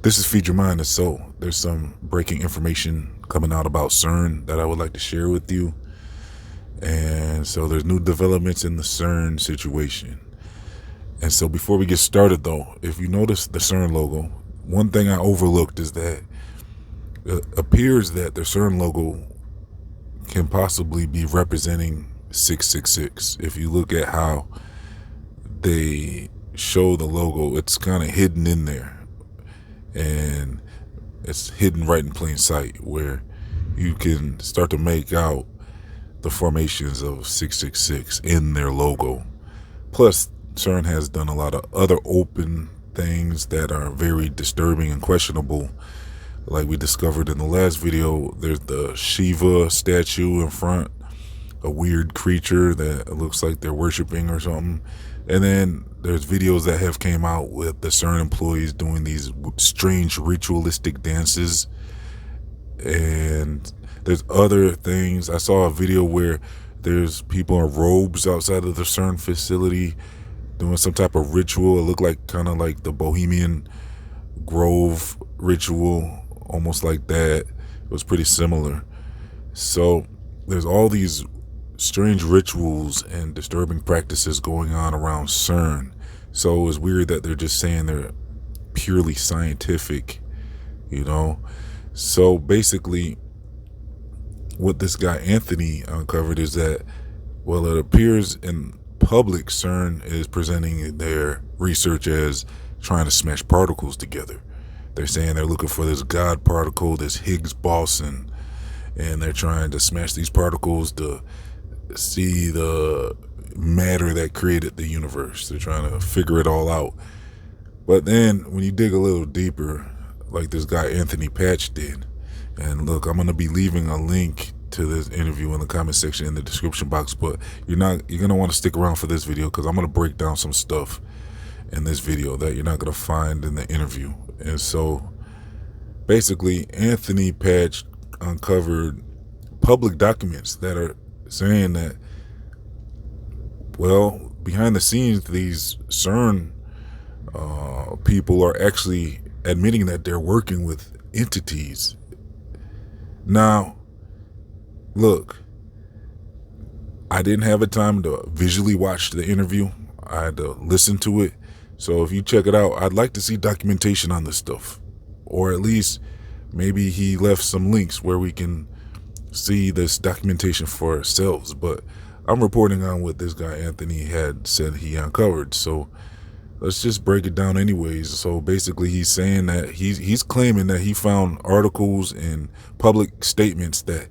This is Feed Your Mind and Soul. There's some breaking information coming out about CERN that I would like to share with you. And so there's new developments in the CERN situation. And so before we get started though, if you notice the CERN logo, one thing I overlooked is that it appears that the CERN logo can possibly be representing 666. If you look at how they show the logo, it's kind of hidden in there. And it's hidden right in plain sight where you can start to make out the formations of 666 in their logo. Plus, CERN has done a lot of other open things that are very disturbing and questionable. Like we discovered in the last video, there's the Shiva statue in front, a weird creature that looks like they're worshiping or something. And then there's videos that have came out with the CERN employees doing these strange ritualistic dances. And there's other things. I saw a video where there's people in robes outside of the CERN facility doing some type of ritual. It looked like kind of like the Bohemian Grove ritual, almost like that. It was pretty similar. So there's all these strange rituals and disturbing practices going on around CERN. So it's weird that they're just saying they're purely scientific, you know. So basically what this guy Anthony uncovered is that, well, it appears in public CERN is presenting their research as trying to smash particles together. They're saying they're looking for this God particle, this Higgs boson, and they're trying to smash these particles to see the matter that created the universe. They're trying to figure it all out. But then when you dig a little deeper, like this guy Anthony Patch did, and look, I'm going to be leaving a link to this interview in the comment section in the description box, but you're going to want to stick around for this video because I'm going to break down some stuff in this video that you're not going to find in the interview. And so basically Anthony Patch uncovered public documents that are saying that, well, behind the scenes, these CERN people are actually admitting that they're working with entities. Now, look, I didn't have a time to visually watch the interview. I had to listen to it. So if you check it out, I'd like to see documentation on this stuff. Or at least maybe he left some links where we can see this documentation for ourselves. But I'm reporting on what this guy Anthony had said he uncovered. So let's just break it down anyways. So basically he's saying that he's claiming that he found articles and public statements that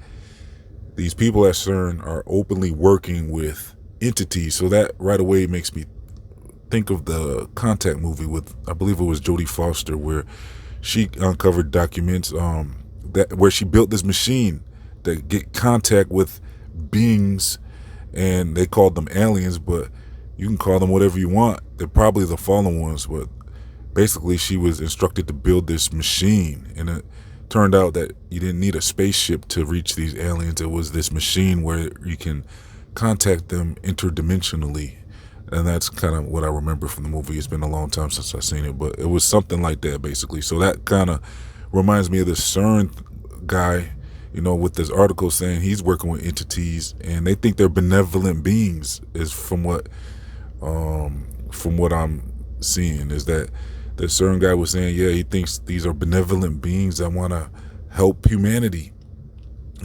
these people at CERN are openly working with entities. So that right away makes me think of the Contact movie with, I believe it was Jodie Foster, where she uncovered documents where she built this machine that get contact with beings, and they called them aliens, but you can call them whatever you want. They're probably the fallen ones, but basically she was instructed to build this machine, and it turned out that you didn't need a spaceship to reach these aliens. It was this machine where you can contact them interdimensionally, and that's kind of what I remember from the movie. It's been a long time since I've seen it, but it was something like that basically. So that kind of reminds me of this CERN guy, you know, with this article saying he's working with entities and they think they're benevolent beings, is from what I'm seeing, is that the CERN guy was saying, yeah, he thinks these are benevolent beings that want to help humanity.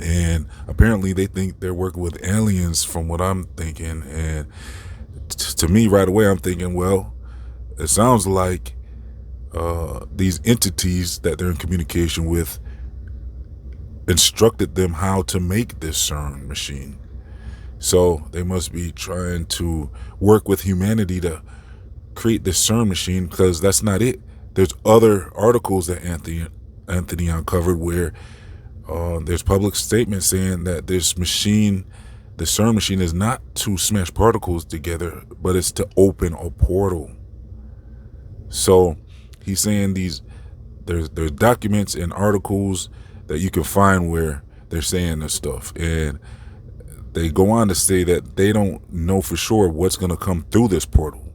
And apparently they think they're working with aliens from what I'm thinking. And to me right away, I'm thinking, well, it sounds like these entities that they're in communication with instructed them how to make this CERN machine. So they must be trying to work with humanity to create this CERN machine, because that's not it. There's other articles that Anthony uncovered where there's public statements saying that this machine, the CERN machine, is not to smash particles together, but it's to open a portal. So he's saying there's documents and articles that you can find where they're saying this stuff, and they go on to say that they don't know for sure what's going to come through this portal,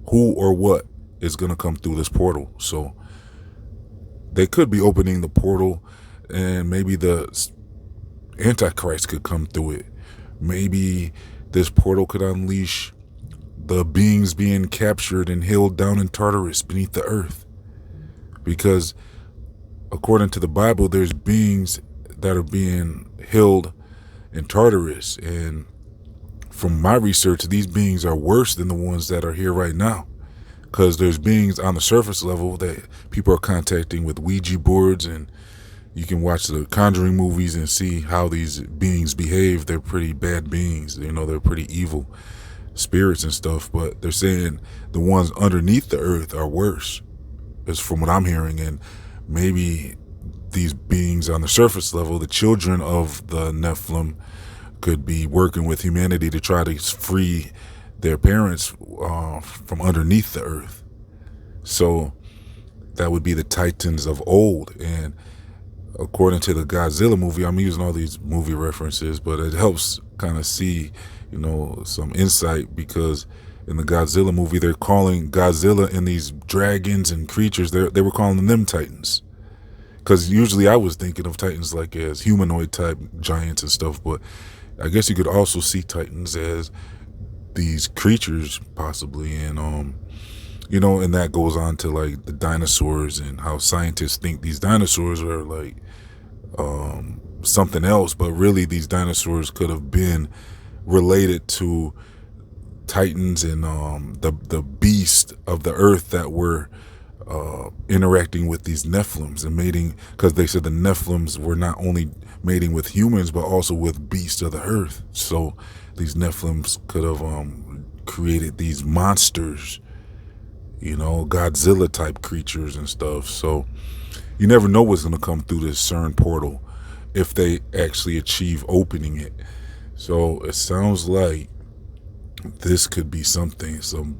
who or what is going to come through this portal. So they could be opening the portal, and maybe the Antichrist could come through it. Maybe this portal could unleash the beings being captured and held down in Tartarus beneath the earth. Because according to the Bible, there's beings that are being held in Tartarus. And from my research, these beings are worse than the ones that are here right now. Because there's beings on the surface level that people are contacting with Ouija boards, and you can watch the Conjuring movies and see how these beings behave. They're pretty bad beings. They're pretty evil spirits and stuff. But they're saying the ones underneath the earth are worse, is from what I'm hearing. And maybe these beings on the surface level, the children of the Nephilim, could be working with humanity to try to free their parents from underneath the earth. So that would be the Titans of old. And according to the Godzilla movie, I'm using all these movie references, but it helps kind of see, some insight, because in the Godzilla movie, they're calling Godzilla and these dragons and creatures, they were calling them Titans. Because usually I was thinking of Titans like as humanoid type giants and stuff, but I guess you could also see Titans as these creatures possibly. And and that goes on to like the dinosaurs, and how scientists think these dinosaurs are like something else, but really these dinosaurs could have been related to Titans and the beast of the earth that were interacting with these Nephilims and mating, because they said the Nephilims were not only mating with humans but also with beasts of the earth. So these Nephilims could have created these monsters, Godzilla type creatures and stuff. So you never know what's going to come through this CERN portal if they actually achieve opening it. So it sounds like this could be some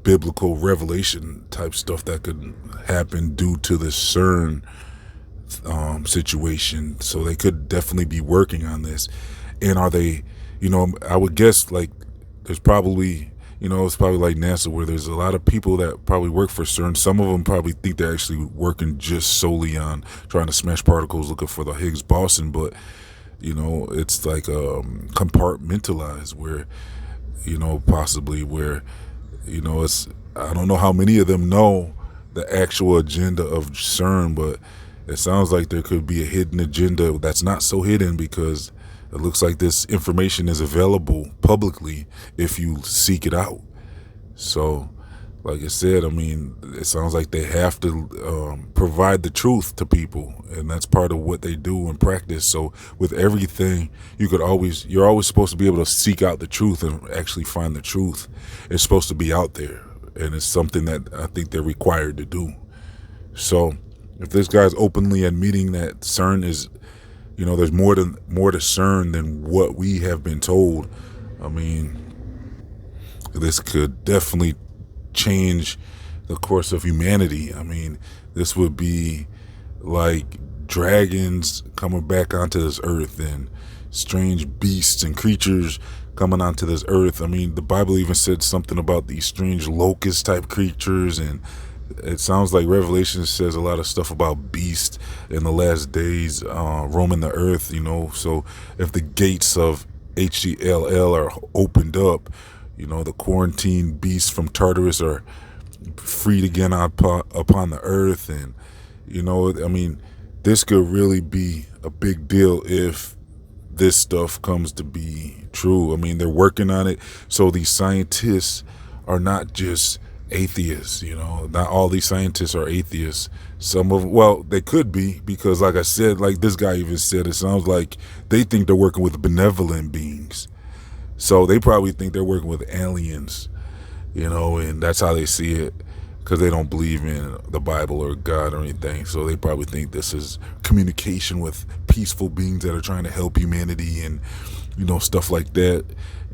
biblical revelation type stuff that could happen due to the CERN situation. So they could definitely be working on this. And are they, I would guess like there's probably, it's probably like NASA, where there's a lot of people that probably work for CERN. Some of them probably think they're actually working just solely on trying to smash particles, looking for the Higgs boson. But, it's like compartmentalized where, possibly where, it's, I don't know how many of them know the actual agenda of CERN, but it sounds like there could be a hidden agenda that's not so hidden, because it looks like this information is available publicly if you seek it out. So, like I said, it sounds like they have to provide the truth to people, and that's part of what they do in practice. So with everything, you're always supposed to be able to seek out the truth and actually find the truth. It's supposed to be out there, and it's something that I think they're required to do. So if this guy's openly admitting that CERN is, there's more to CERN than what we have been told, this could definitely change the course of humanity. This would be like dragons coming back onto this earth, and strange beasts and creatures coming onto this earth. The Bible even said something about these strange locust type creatures, and it sounds like Revelation says a lot of stuff about beasts in the last days roaming the earth. So if the gates of HGLL are opened up, the quarantine beasts from Tartarus are freed again upon the earth. And, this could really be a big deal if this stuff comes to be true. They're working on it. So these scientists are not just atheists, not all these scientists are atheists. Some of them, well, they could be, because like I said, like this guy even said, it sounds like they think they're working with benevolent beings. So they probably think they're working with aliens, and that's how they see it, because they don't believe in the Bible or God or anything. So they probably think this is communication with peaceful beings that are trying to help humanity and, stuff like that.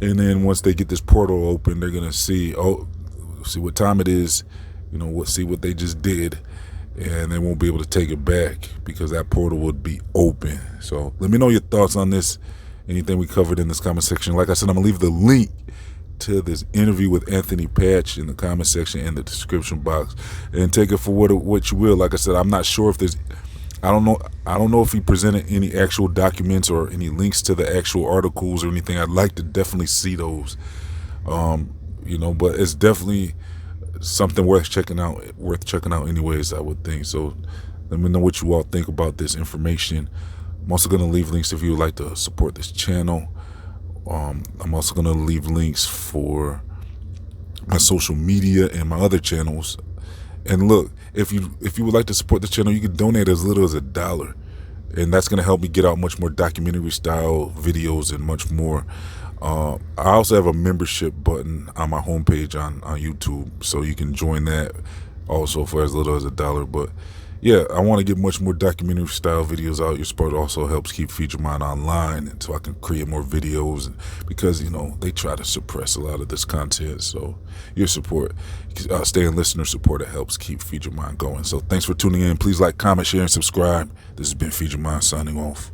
And then once they get this portal open, they're going to see what time it is, see what they just did, and they won't be able to take it back because that portal would be open. So let me know your thoughts on this. Anything we covered in this comment section. Like I said, I'm going to leave the link to this interview with Anthony Patch in the comment section in the description box, and take it for what you will. Like I said, I'm not sure if there's I don't know. I don't know if he presented any actual documents or any links to the actual articles or anything. I'd like to definitely see those. But it's definitely something worth checking out. Worth checking out, anyways. I would think so. Let me know what you all think about this information. I'm also gonna leave links if you would like to support this channel. I'm also gonna leave links for my social media and my other channels. And look, if you would like to support the channel, you can donate as little as $1, and that's gonna help me get out much more documentary style videos and much more. I also have a membership button on my homepage on YouTube, so you can join that also for as little as $1. But yeah, I want to get much more documentary style videos out. Your support also helps keep Feed Your Mind online, and so I can create more videos, because they try to suppress a lot of this content. So your support, staying listener support, it helps keep Feed Your Mind going. So thanks for tuning in. Please like, comment, share, and subscribe. This has been Feed Your Mind signing off.